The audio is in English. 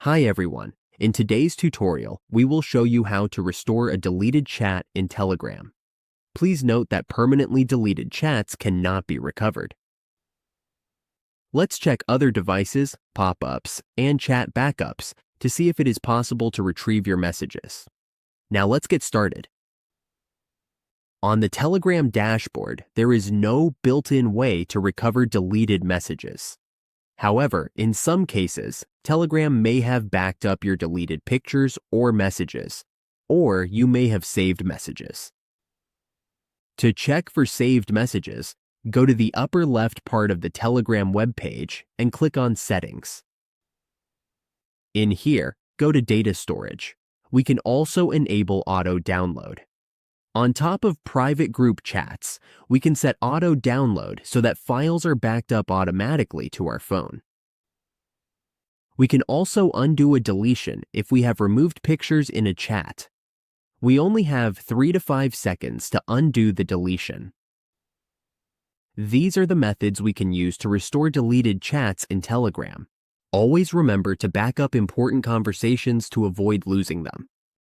Hi everyone. In today's tutorial, we will show you how to restore a deleted chat in Telegram. Please note that permanently deleted chats cannot be recovered. Let's check other devices, pop-ups, and chat backups to see if it is possible to retrieve your messages. Now let's get started. On the Telegram dashboard, there is no built-in way to recover deleted messages. However, in some cases, Telegram may have backed up your deleted pictures or messages, or you may have saved messages. To check for saved messages, go to the upper left part of the Telegram webpage and click on Settings. In here, go to Data Storage. We can also enable auto download. On top of private group chats, we can set auto download so that files are backed up automatically to our phone. We can also undo a deletion if we have removed pictures in a chat. We only have 3 to 5 seconds to undo the deletion. These are the methods we can use to restore deleted chats in Telegram. Always remember to back up important conversations to avoid losing them.